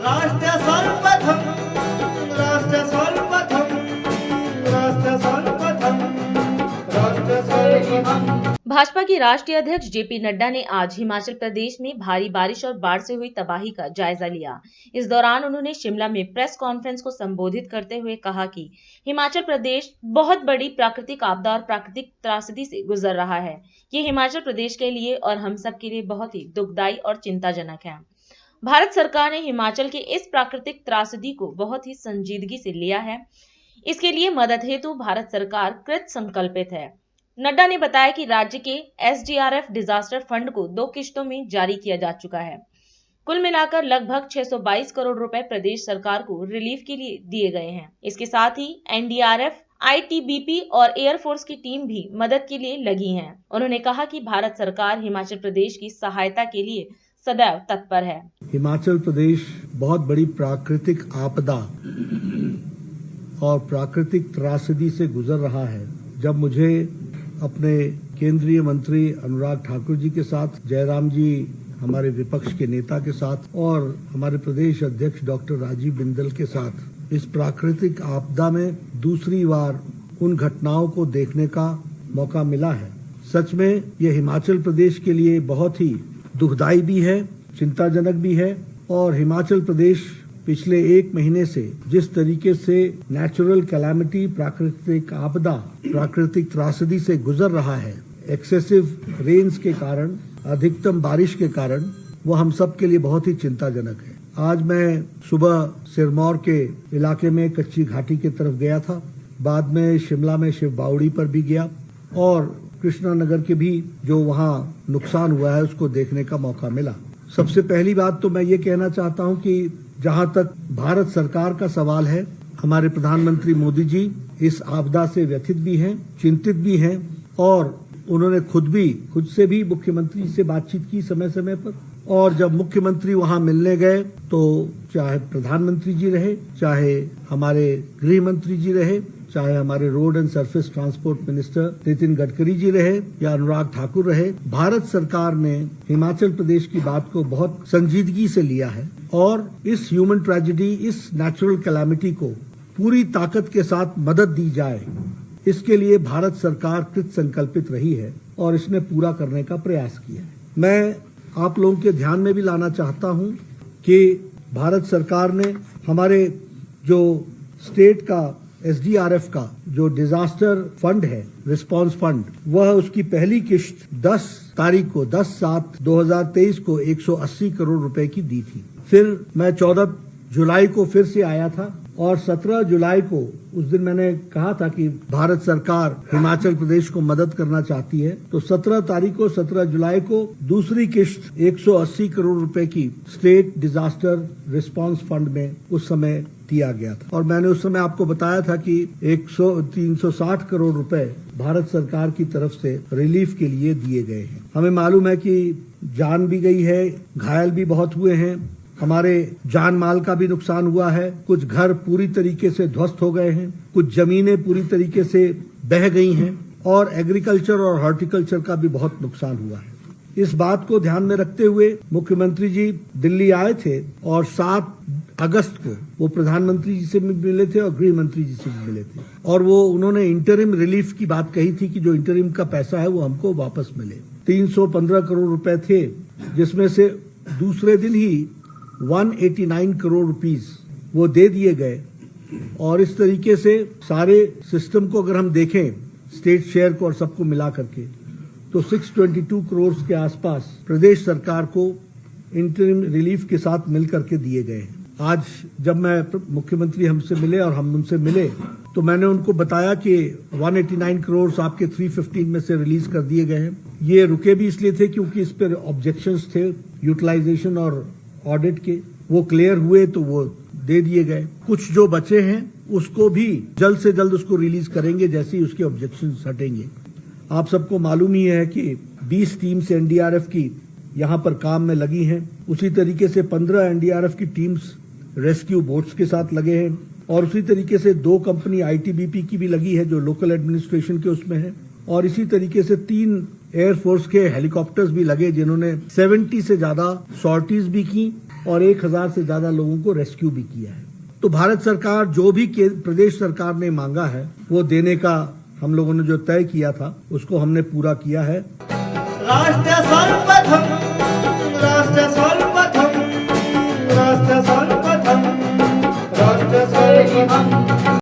राष्ट्र सर्वप्रथम, राष्ट्र सर्वप्रथम, राष्ट्र सर्वप्रथम, राष्ट्र सर्वप्रथम। भाजपा के राष्ट्रीय अध्यक्ष जेपी नड्डा ने आज हिमाचल प्रदेश में भारी बारिश और बाढ़ से हुई तबाही का जायजा लिया। इस दौरान उन्होंने शिमला में प्रेस कॉन्फ्रेंस को संबोधित करते हुए कहा कि हिमाचल प्रदेश बहुत बड़ी प्राकृतिक आपदा और प्राकृतिक त्रासदी से गुजर रहा है। ये हिमाचल प्रदेश के लिए और हम सब के लिए बहुत ही दुखदायी और चिंताजनक है। भारत सरकार ने हिमाचल के इस प्राकृतिक त्रासदी को बहुत ही संजीदगी से लिया है। इसके लिए मदद हेतु भारत सरकार कृत संकल्पित है। नड्डा ने बताया कि राज्य के SDRF डिजास्टर फंड को 2 किश्तों में जारी किया जा चुका है। कुल मिलाकर लगभग 622 करोड़ रुपए प्रदेश सरकार को रिलीफ के लिए दिए गए हैं। इसके साथ ही NDRF, ITBP और एयरफोर्स की टीम भी मदद के लिए लगी है। उन्होंने कहा कि भारत सरकार हिमाचल प्रदेश की सहायता के लिए सदैव तत्पर है। हिमाचल प्रदेश बहुत बड़ी प्राकृतिक आपदा और प्राकृतिक त्रासदी से गुजर रहा है। जब मुझे अपने केंद्रीय मंत्री अनुराग ठाकुर जी के साथ, जयराम जी हमारे विपक्ष के नेता के साथ और हमारे प्रदेश अध्यक्ष डॉक्टर राजीव बिंदल के साथ इस प्राकृतिक आपदा में दूसरी बार उन घटनाओं को देखने का मौका मिला है, सच में ये हिमाचल प्रदेश के लिए बहुत ही दुखदायी भी है, चिंताजनक भी है। और हिमाचल प्रदेश पिछले 1 महीने से जिस तरीके से नेचुरल कैलामिटी, प्राकृतिक आपदा, प्राकृतिक त्रासदी से गुजर रहा है, एक्सेसिव रेन्स के कारण, अधिकतम बारिश के कारण, वो हम सब के लिए बहुत ही चिंताजनक है। आज मैं सुबह सिरमौर के इलाके में कच्ची घाटी की तरफ गया था, बाद में शिमला में शिव बावड़ी पर भी गया और कृष्णा नगर के भी जो वहाँ नुकसान हुआ है उसको देखने का मौका मिला। सबसे पहली बात तो मैं ये कहना चाहता हूँ कि जहाँ तक भारत सरकार का सवाल है, हमारे प्रधानमंत्री मोदी जी इस आपदा से व्यथित भी हैं, चिंतित भी हैं और उन्होंने खुद से भी मुख्यमंत्री से बातचीत की समय समय पर। और जब मुख्यमंत्री वहां मिलने गए तो चाहे प्रधानमंत्री जी रहे, चाहे हमारे गृह मंत्री जी रहे, चाहे हमारे road and surface transport minister Nitin Gadkari ji रहे या अनुराग ठाकुर रहे, भारत सरकार ने हिमाचल प्रदेश की बात को बहुत संजीदगी से लिया है और इस ह्यूमन ट्रेजेडी, इस नेचुरल कैलामिटी को पूरी ताकत के साथ मदद दी जाए, इसके लिए भारत सरकार कृत संकल्पित रही है और इसने पूरा करने का प्रयास किया है। मैं आप लोगों के ध्यान में भी लाना चाहता हूं कि भारत सरकार ने हमारे जो स्टेट का SDRF का जो डिजास्टर फंड है, रिस्पांस फंड, वह उसकी पहली किश्त 10 तारीख को 10/7/2023 को 180 करोड़ रुपए की दी थी। फिर मैं 14 जुलाई को फिर से आया था और 17 जुलाई को, उस दिन मैंने कहा था कि भारत सरकार हिमाचल प्रदेश को मदद करना चाहती है, तो 17 जुलाई को दूसरी किश्त 180 करोड़ रुपए की स्टेट डिजास्टर रिस्पांस फंड में उस समय दिया गया था। और मैंने उस समय आपको बताया था कि 360 करोड़ रुपए भारत सरकार की तरफ से रिलीफ के लिए दिए गए हैं। हमें मालूम है कि जान भी गई है, घायल भी बहुत हुए हैं, हमारे जान माल का भी नुकसान हुआ है, कुछ घर पूरी तरीके से ध्वस्त हो गए हैं, कुछ जमीनें पूरी तरीके से बह गई हैं और एग्रीकल्चर और हॉर्टिकल्चर का भी बहुत नुकसान हुआ है। इस बात को ध्यान में रखते हुए मुख्यमंत्री जी दिल्ली आए थे और 7 अगस्त को वो प्रधानमंत्री जी से भी मिले थे और गृह मंत्री जी से भी मिले थे और वो उन्होंने इंटरिम रिलीफ की बात कही थी कि जो इंटरिम का पैसा है वो हमको वापस मिले। 315 करोड़ रुपए थे, जिसमें से दूसरे दिन ही 189 करोड़ रुपीस वो दे दिए गए। और इस तरीके से सारे सिस्टम को अगर हम देखें, स्टेट शेयर को और सबको मिला करके, तो 622 करोड़ के आसपास प्रदेश सरकार को इंटरिम रिलीफ के साथ मिल करके दिए गए हैं। आज जब मैं मुख्यमंत्री हमसे मिले और हम उनसे मिले तो मैंने उनको बताया कि 189 करोड़ आपके 315 में से रिलीज कर दिए गए हैं। ये रुके भी इसलिए थे क्योंकि इस पर ऑब्जेक्शंस थे यूटिलाइजेशन और ऑडिट के, वो क्लियर हुए तो वो दे दिए गए। कुछ जो बचे हैं उसको भी जल्द से जल्द उसको रिलीज करेंगे जैसे ही उसके ऑब्जेक्शंस हटेंगे। आप सबको मालूम ही है कि 20 टीम्स NDRF की यहाँ पर काम में लगी हैं। उसी तरीके से 15 NDRF की टीम्स रेस्क्यू बोट्स के साथ लगे हैं और उसी तरीके से 2 कंपनी ITBP की भी लगी है जो लोकल एडमिनिस्ट्रेशन के उसमें है और इसी तरीके से 3 एयरफोर्स के हेलीकॉप्टर्स भी लगे जिन्होंने 70 से ज्यादा सॉर्टीज भी की और 1000 से ज्यादा लोगों को रेस्क्यू भी किया है। तो भारत सरकार जो भी प्रदेश सरकार ने मांगा है वो देने का हम लोगों ने जो तय किया था उसको हमने पूरा किया है। राष्ट्र सर्वप्रथम, राष्ट्र